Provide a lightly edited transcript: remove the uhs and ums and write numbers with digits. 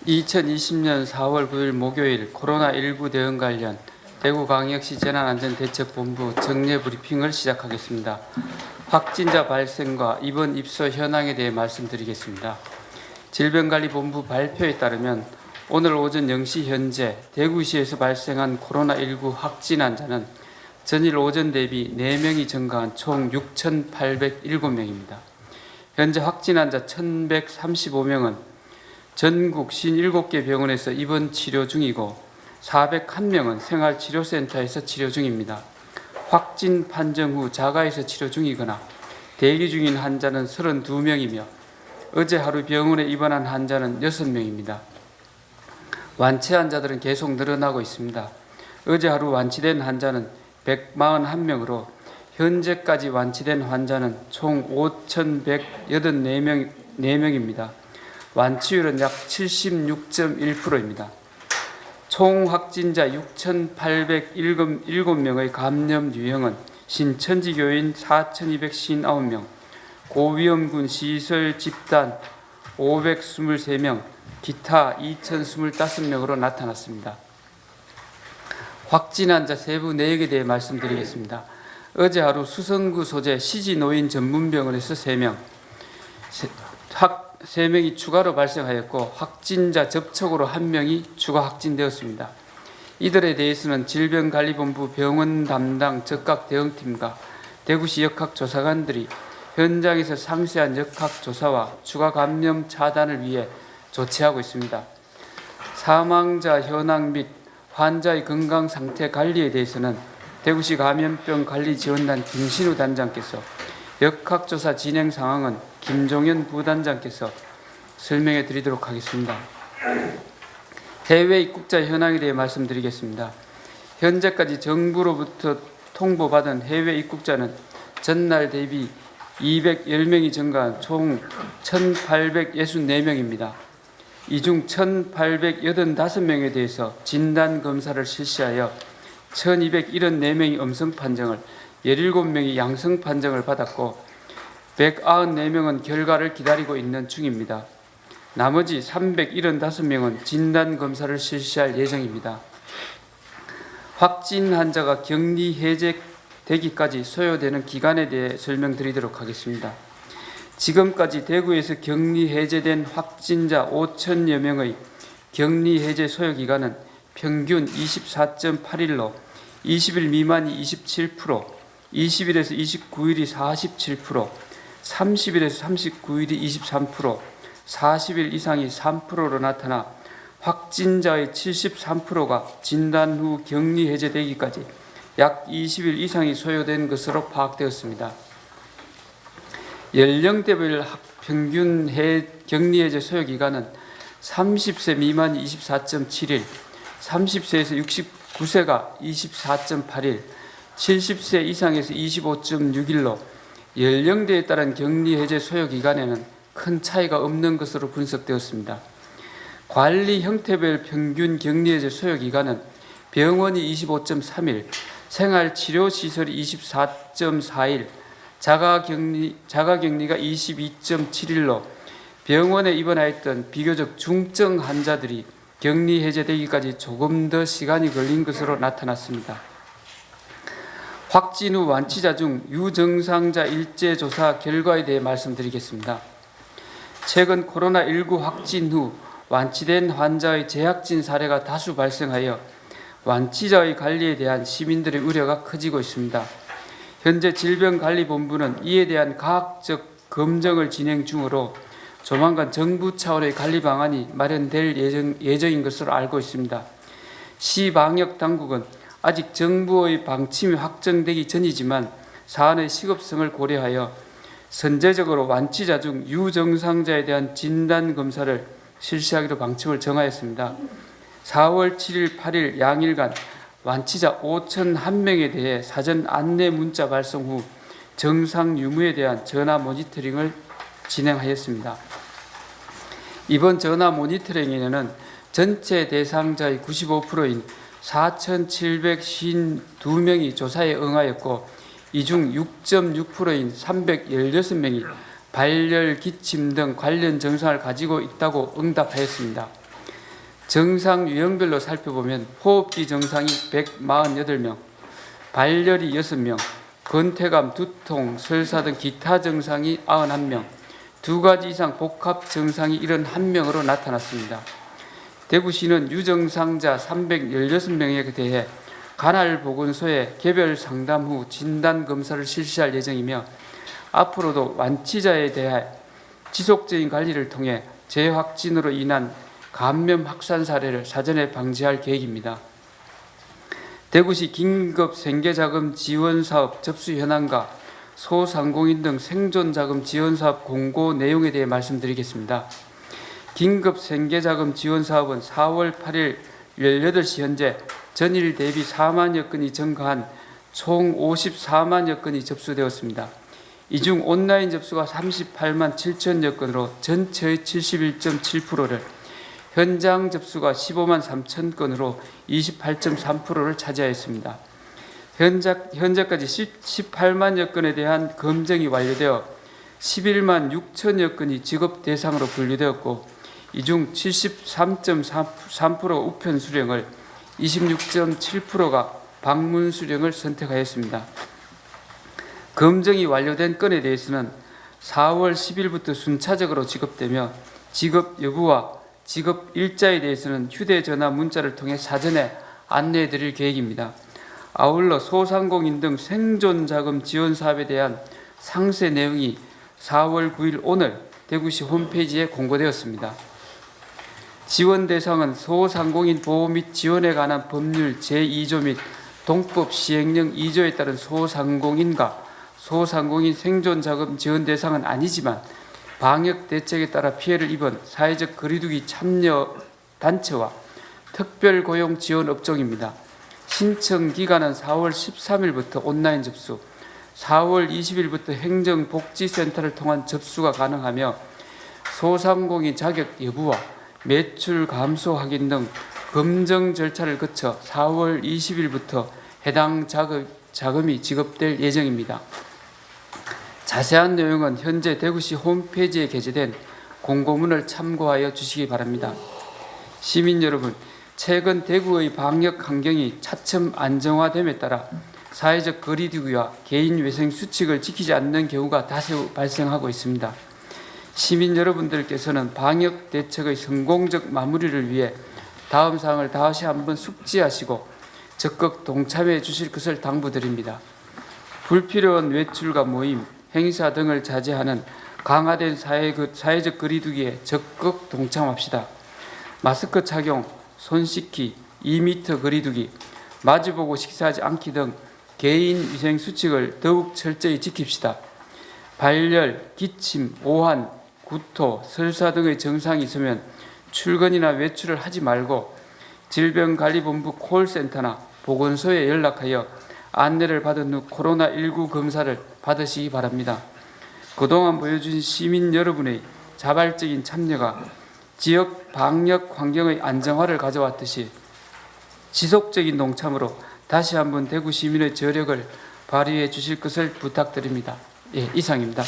2020년 4월 9일 목요일 코로나19 대응 관련 대구광역시 재난안전대책본부 정례 브리핑을 시작하겠습니다. 확진자 발생과 입원 입소 현황에 대해 말씀드리겠습니다. 질병관리본부 발표에 따르면 오늘 오전 0시 현재 대구시에서 발생한 코로나19 확진 환자는 전일 오전 대비 4명이 증가한 총 6,807명입니다. 현재 확진 환자 1,135명은 전국 57개 병원에서 입원 치료 중이고 401명은 생활치료센터에서 치료 중입니다. 확진 판정 후 자가에서 치료 중이거나 대기 중인 환자는 32명이며 어제 하루 병원에 입원한 환자는 6명입니다. 완치 환자들은 계속 늘어나고 있습니다. 어제 하루 완치된 환자는 141명으로 현재까지 완치된 환자는 총 5,184명입니다. 완치율은 약 76.1%입니다. 총 확진자 6,807명의 감염 유형은 신천지교인 4,259명, 고위험군 시설 집단 523명, 기타 2,025명으로 나타났습니다. 확진 환자 세부 내역에 대해 말씀드리겠습니다. 어제 하루 수성구 소재 시지노인 전문병원에서 3명, 3명이 추가로 발생하였고 확진자 접촉으로 1명이 추가 확진되었습니다. 이들에 대해서는 질병관리본부 병원 담당 적각 대응팀과 대구시 역학조사관들이 현장에서 상세한 역학조사와 추가 감염 차단을 위해 조치하고 있습니다. 사망자 현황 및 환자의 건강 상태 관리에 대해서는 대구시 감염병 관리지원단 김신우 단장께서, 역학조사 진행 상황은 김종현 부단장께서 설명해 드리도록 하겠습니다. 해외 입국자 현황에 대해 말씀드리겠습니다. 현재까지 정부로부터 통보받은 해외 입국자는 전날 대비 210명이 증가한 총 1,864명입니다. 이 중 1,885명에 대해서 진단검사를 실시하여 1,274명이 음성 판정을, 17명이 양성 판정을 받았고 194명은 결과를 기다리고 있는 중입니다. 나머지 375명은 진단검사를 실시할 예정입니다. 확진 환자가 격리 해제되기까지 소요되는 기간에 대해 설명드리도록 하겠습니다. 지금까지 대구에서 격리 해제된 확진자 5,000여 명의 격리 해제 소요 기간은 평균 24.8일로 20일 미만이 27%, 20일에서 29일이 47%, 30일에서 39일이 23%, 40일 이상이 3%로 나타나 확진자의 73%가 진단 후 격리 해제되기까지 약 20일 이상이 소요된 것으로 파악되었습니다. 연령대별 평균 격리 해제 소요 기간은 30세 미만이 24.7일, 30세에서 69세가 24.8일, 70세 이상에서 25.6일로 연령대에 따른 격리 해제 소요 기간에는 큰 차이가 없는 것으로 분석되었습니다. 관리 형태별 평균 격리 해제 소요 기간은 병원이 25.3일, 생활치료시설이 24.4일, 자가격리가 22.7일로 병원에 입원하였던 비교적 중증 환자들이 격리 해제되기까지 조금 더 시간이 걸린 것으로 나타났습니다. 확진 후 완치자 중 유증상자 일제조사 결과에 대해 말씀드리겠습니다. 최근 코로나19 확진 후 완치된 환자의 재확진 사례가 다수 발생하여 완치자의 관리에 대한 시민들의 우려가 커지고 있습니다. 현재 질병관리본부는 이에 대한 과학적 검증을 진행 중으로 조만간 정부 차원의 관리 방안이 마련될 예정인 것으로 알고 있습니다. 시방역당국은 아직 정부의 방침이 확정되기 전이지만 사안의 시급성을 고려하여 선제적으로 완치자 중 유증상자에 대한 진단검사를 실시하기로 방침을 정하였습니다. 4월 7일, 8일 양일간 완치자 5,001명에 대해 사전 안내 문자 발송 후 정상 유무에 대한 전화 모니터링을 진행하였습니다. 이번 전화 모니터링에는 전체 대상자의 95%인 4,752명이 조사에 응하였고 이 중 6.6%인 316명이 발열, 기침 등 관련 증상을 가지고 있다고 응답하였습니다. 증상 유형별로 살펴보면 호흡기 증상이 148명, 발열이 6명, 건퇴감, 두통, 설사 등 기타 증상이 91명, 2가지 이상 복합 증상이 71명으로 나타났습니다. 대구시는 유증상자 316명에 대해 관할보건소에 개별 상담 후 진단검사를 실시할 예정이며 앞으로도 완치자에 대해 지속적인 관리를 통해 재확진으로 인한 감염 확산 사례를 사전에 방지할 계획입니다. 대구시 긴급 생계자금 지원사업 접수 현황과 소상공인 등 생존자금 지원사업 공고 내용에 대해 말씀드리겠습니다. 긴급 생계자금 지원사업은 4월 8일 18시 현재 전일 대비 4만여 건이 증가한 총 54만여 건이 접수되었습니다. 이 중 온라인 접수가 38만 7천여 건으로 전체의 71.7%를, 현장 접수가 15만 3천 건으로 28.3%를 차지하였습니다. 현재까지 18만여 건에 대한 검증이 완료되어 11만 6천여 건이 직업 대상으로 분류되었고, 이 중 73.3% 우편 수령을, 26.7%가 방문 수령을 선택하였습니다. 검증이 완료된 건에 대해서는 4월 10일부터 순차적으로 지급되며 지급 여부와 지급 일자에 대해서는 휴대전화 문자를 통해 사전에 안내해 드릴 계획입니다. 아울러 소상공인 등 생존자금 지원 사업에 대한 상세 내용이 4월 9일 오늘 대구시 홈페이지에 공고되었습니다. 지원 대상은 소상공인 보호 및 지원에 관한 법률 제2조 및 동법 시행령 2조에 따른 소상공인과 소상공인 생존자금 지원 대상은 아니지만 방역 대책에 따라 피해를 입은 사회적 거리두기 참여 단체와 특별고용 지원 업종입니다. 신청 기간은 4월 13일부터 온라인 접수, 4월 20일부터 행정복지센터를 통한 접수가 가능하며 소상공인 자격 여부와 매출 감소 확인 등 검증 절차를 거쳐 4월 20일부터 해당 자금이 지급될 예정입니다. 자세한 내용은 현재 대구시 홈페이지에 게재된 공고문을 참고하여 주시기 바랍니다. 시민 여러분, 최근 대구의 방역 환경이 차츰 안정화됨에 따라 사회적 거리두기와 개인위생 수칙을 지키지 않는 경우가 다수 발생하고 있습니다. 시민 여러분들께서는 방역 대책의 성공적 마무리를 위해 다음 사항을 다시 한번 숙지하시고 적극 동참해 주실 것을 당부드립니다. 불필요한 외출과 모임, 행사 등을 자제하는 강화된 사회적 거리두기에 적극 동참합시다. 마스크 착용, 손 씻기, 2m 거리두기, 마주보고 식사하지 않기 등 개인 위생 수칙을 더욱 철저히 지킵시다. 발열, 기침, 오한, 구토, 설사 등의 증상이 있으면 출근이나 외출을 하지 말고 질병관리본부 콜센터나 보건소에 연락하여 안내를 받은 후 코로나19 검사를 받으시기 바랍니다. 그동안 보여준 시민 여러분의 자발적인 참여가 지역 방역 환경의 안정화를 가져왔듯이 지속적인 동참으로 다시 한번 대구 시민의 저력을 발휘해 주실 것을 부탁드립니다. 이상입니다.